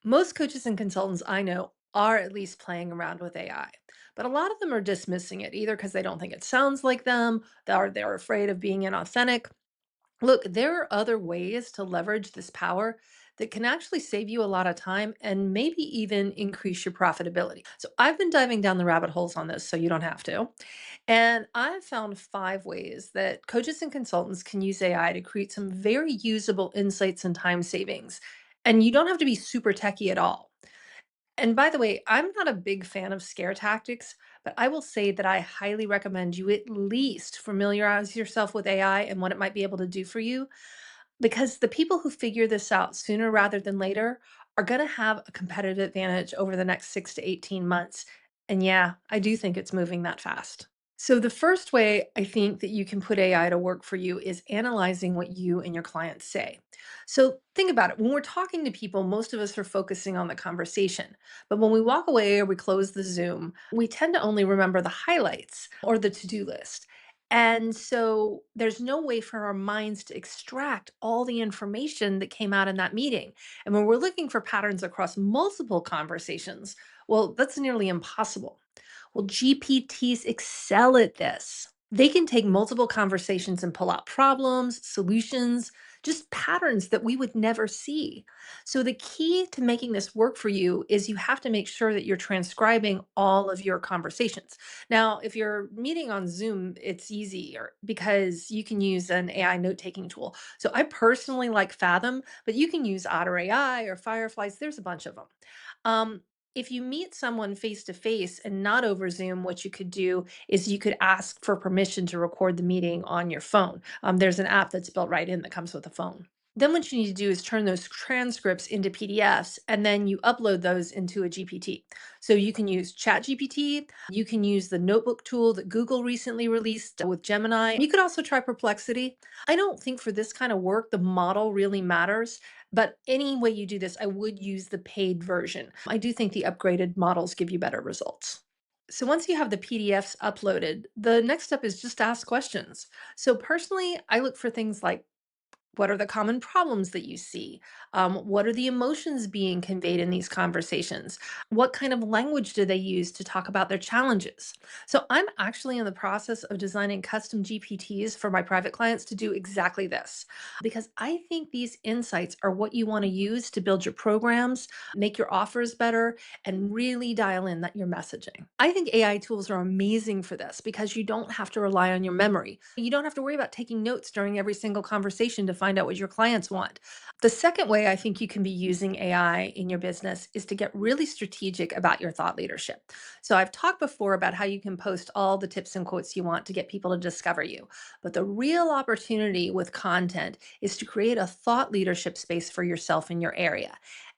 Most coaches and consultants I know are at least playing around with AI, but a lot of them are dismissing it either because they don't think it sounds like them, or they're afraid of being inauthentic. Look, there are other ways to leverage this power that can actually save you a lot of time and maybe even increase your profitability. So I've been diving down the rabbit holes on this so you don't have to. And I've found 5 ways that coaches and consultants can use AI to create some very usable insights and time savings. And you don't have to be super techie at all. And by the way, I'm not a big fan of scare tactics, but I will say that I highly recommend you at least familiarize yourself with AI and what it might be able to do for you, because the people who figure this out sooner rather than later are going to have a competitive advantage over the next 6 to 18 months. And yeah, I do think it's moving that fast. So, the first way I think that you can put AI to work for you is analyzing what you and your clients say. So, think about it. When we're talking to people, most of us are focusing on the conversation. But when we walk away or we close the Zoom, we tend to only remember the highlights or the to do list. And so, there's no way for our minds to extract all the information that came out in that meeting. And when we're looking for patterns across multiple conversations, well, that's nearly impossible. Well, GPTs excel at this. They can take multiple conversations and pull out problems, solutions, just patterns that we would never see. So, the key to making this work for you is you have to make sure that you're transcribing all of your conversations. Now, if you're meeting on Zoom, it's easier because you can use an AI note taking tool. So, I personally like Fathom, but you can use Otter.ai or Fireflies. There's a bunch of them. Um, if you meet someone face to face and not over Zoom, what you could do is you could ask for permission to record the meeting on your phone. There's an app that's built right in that comes with a phone. Then what you need to do is turn those transcripts into PDFs and then you upload those into a GPT. So you can use ChatGPT, you can use the notebook tool that Google recently released with Gemini. You could also try Perplexity. I don't think for this kind of work the model really matters, but any way you do this, I would use the paid version. I do think the upgraded models give you better results. So once you have the PDFs uploaded, the next step is just ask questions. So personally, I look for things like, what are the common problems that you see? What are the emotions being conveyed in these conversations? What kind of language do they use to talk about their challenges? So, I'm actually in the process of designing custom GPTs for my private clients to do exactly this, because I think these insights are what you want to use to build your programs, make your offers better, and really dial in that your messaging. I think AI tools are amazing for this because you don't have to rely on your memory. You don't have to worry about taking notes during every single conversation to find out what your clients want. The second way I think you can be using AI in your business is to get really strategic about your thought leadership. So I've talked before about how you can post all the tips and quotes you want to get people to discover you. But the real opportunity with content is to create a thought leadership space for yourself in your area.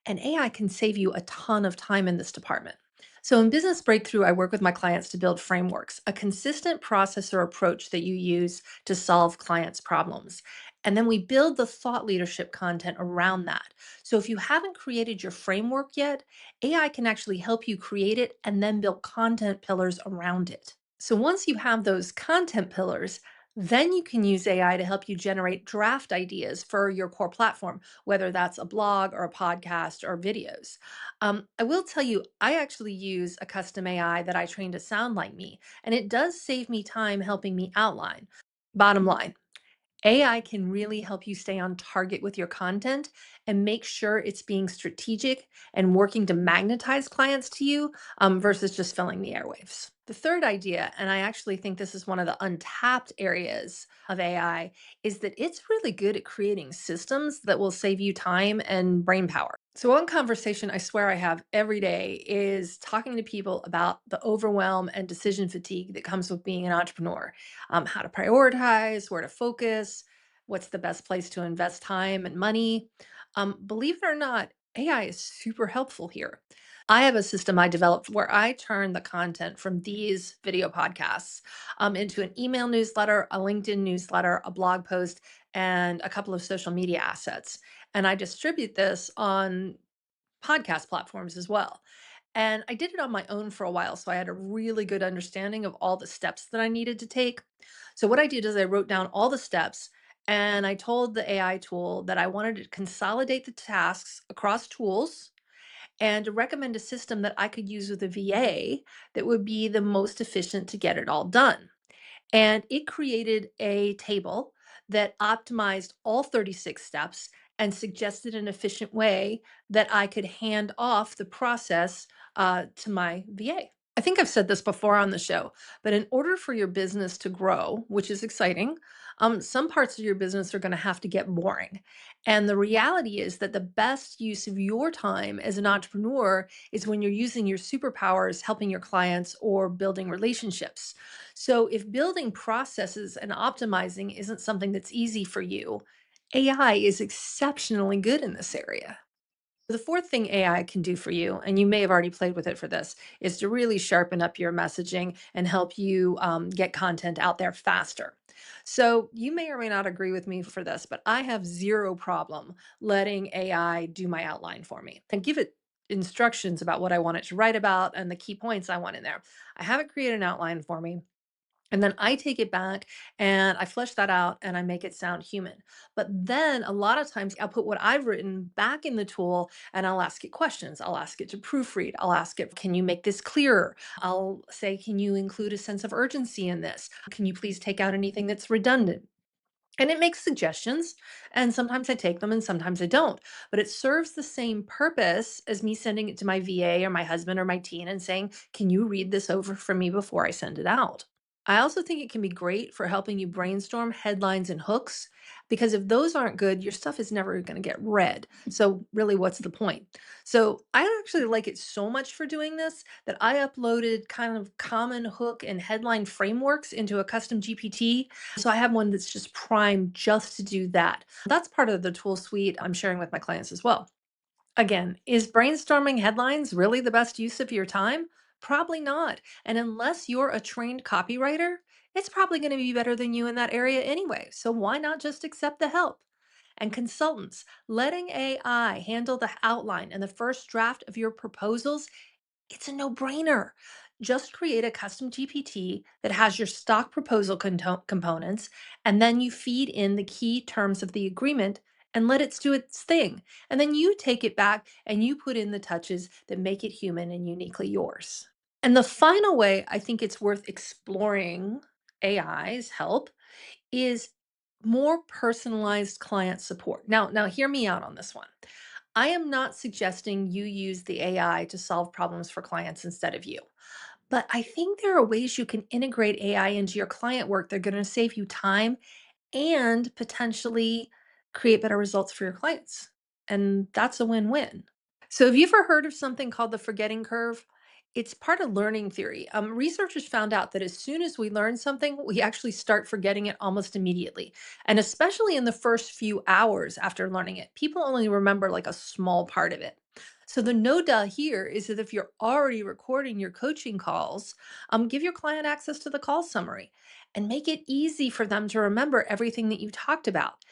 And AI can save you a ton of time in this department. So, in Business Breakthrough, I work with my clients to build frameworks, a consistent process or approach that you use to solve clients' problems. And then we build the thought leadership content around that. So, if you haven't created your framework yet, AI can actually help you create it and then build content pillars around it. So, once you have those content pillars, then you can use AI to help you generate draft ideas for your core platform, whether that's a blog or a podcast or videos. I will tell you, I actually use a custom AI that I trained to sound like me, and it does save me time helping me outline. Bottom line, AI can really help you stay on target with your content and make sure it's being strategic and working to magnetize clients to you versus just filling the airwaves. The third idea, and I actually think this is one of the untapped areas of AI, is that it's really good at creating systems that will save you time and brain power. So, one conversation I swear I have every day is talking to people about the overwhelm and decision fatigue that comes with being an entrepreneur, how to prioritize, where to focus, what's the best place to invest time and money. Believe it or not, AI is super helpful here. I have a system I developed where I turn the content from these video podcasts into an email newsletter, a LinkedIn newsletter, a blog post, and a couple of social media assets. And I distribute this on podcast platforms as well. And I did it on my own for a while, so I had a really good understanding of all the steps that I needed to take. So, what I did is I wrote down all the steps and I told the AI tool that I wanted to consolidate the tasks across tools and recommend a system that I could use with a VA that would be the most efficient to get it all done. And it created a table that optimized all 36 steps and suggested an efficient way that I could hand off the process to my VA. I think I've said this before on the show, but in order for your business to grow, which is exciting, some parts of your business are going to have to get boring. And the reality is that the best use of your time as an entrepreneur is when you're using your superpowers, helping your clients or building relationships. So, if building processes and optimizing isn't something that's easy for you, AI is exceptionally good in this area. The fourth thing AI can do for you, and you may have already played with it for this, is to really sharpen up your messaging and help you get content out there faster. So, you may or may not agree with me for this, but I have zero problem letting AI do my outline for me and give it instructions about what I want it to write about and the key points I want in there. I have it create an outline for me. And then I take it back and I flesh that out and I make it sound human. But then a lot of times I'll put what I've written back in the tool and I'll ask it questions. I'll ask it to proofread. I'll ask it, can you make this clearer? I'll say, can you include a sense of urgency in this? Can you please take out anything that's redundant? And it makes suggestions, and sometimes I take them and sometimes I don't. But it serves the same purpose as me sending it to my VA or my husband or my teen and saying, can you read this over for me before I send it out? I also think it can be great for helping you brainstorm headlines and hooks because if those aren't good, your stuff is never going to get read. So, really, what's the point? So, I actually like it so much for doing this that I uploaded kind of common hook and headline frameworks into a custom GPT. So, I have one that's just primed just to do that. That's part of the tool suite I'm sharing with my clients as well. Again, is brainstorming headlines really the best use of your time? Probably not. And unless you're a trained copywriter, it's probably going to be better than you in that area anyway. So why not just accept the help? And consultants, letting AI handle the outline and the first draft of your proposals, it's a no-brainer. Just create a custom GPT that has your stock proposal components, and then you feed in the key terms of the agreement and let it do its thing. And then you take it back and you put in the touches that make it human and uniquely yours. And the final way I think it's worth exploring AI's help is more personalized client support. Now hear me out on this one. I am not suggesting you use the AI to solve problems for clients instead of you. But I think there are ways you can integrate AI into your client work. They're going to save you time and potentially create better results for your clients. And that's a win win. So, have you ever heard of something called the forgetting curve? It's part of learning theory. Researchers found out that as soon as we learn something, we actually start forgetting it almost immediately. And especially in the first few hours after learning it, people only remember like a small part of it. So, the no duh here is that if you're already recording your coaching calls, give your client access to the call summary and make it easy for them to remember everything that you talked about.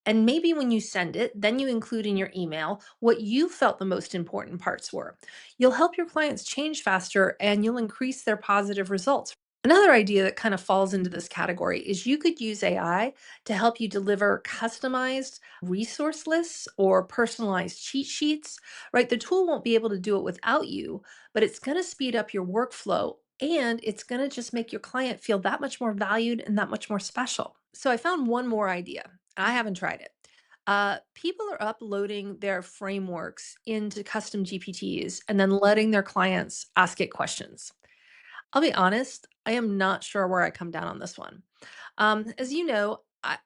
And maybe when you send it, then you include in your email what you felt the most important parts were. You'll help your clients change faster and you'll increase their positive results. Another idea that kind of falls into this category is you could use AI to help you deliver customized resource lists or personalized cheat sheets, right? The tool won't be able to do it without you, but it's going to speed up your workflow and it's going to just make your client feel that much more valued and that much more special. So I found one more idea. I haven't tried it. People are uploading their frameworks into custom GPTs and then letting their clients ask it questions. I'll be honest, I am not sure where I come down on this one. As you know,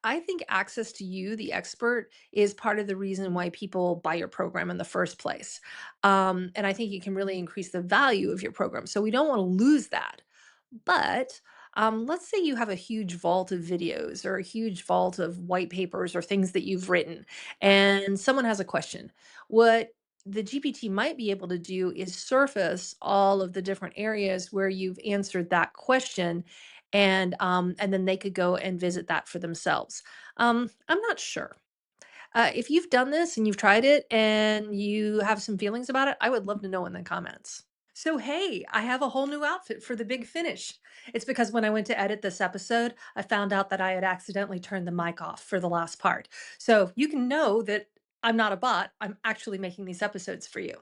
I think access to you, the expert, is part of the reason why people buy your program in the first place. And I think it can really increase the value of your program. So we don't want to lose that. But let's say you have a huge vault of videos or a huge vault of white papers or things that you've written, and someone has a question. What the GPT might be able to do is surface all of the different areas where you've answered that question, and then they could go and visit that for themselves. I'm not sure. If you've done this and you've tried it and you have some feelings about it, I would love to know in the comments. So, hey, I have a whole new outfit for the big finish. It's because when I went to edit this episode, I found out that I had accidentally turned the mic off for the last part. So, you can know that I'm not a bot, I'm actually making these episodes for you.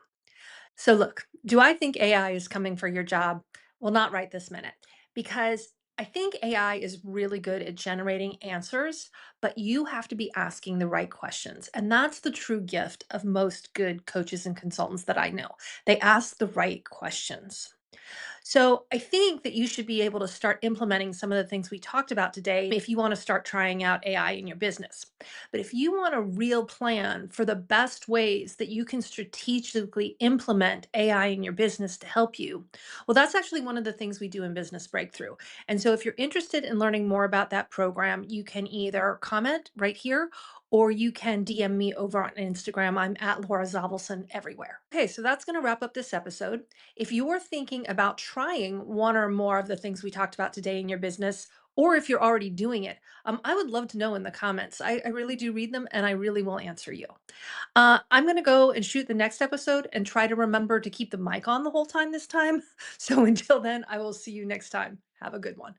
So, look, do I think AI is coming for your job? Well, not right this minute, because I think AI is really good at generating answers, but you have to be asking the right questions. And that's the true gift of most good coaches and consultants that I know. They ask the right questions. So I think that you should be able to start implementing some of the things we talked about today if you want to start trying out AI in your business. But if you want a real plan for the best ways that you can strategically implement AI in your business to help you, well, that's actually one of the things we do in Business Breakthrough. And so if you're interested in learning more about that program, you can either comment right here or you can DM me over on Instagram. I'm at Laura Zavelson everywhere. Okay, so that's going to wrap up this episode. If you're thinking about trying one or more of the things we talked about today in your business, or if you're already doing it, I would love to know in the comments. I really do read them and I really will answer you. I'm going to go and shoot the next episode and try to remember to keep the mic on the whole time this time. So until then, I will see you next time. Have a good one.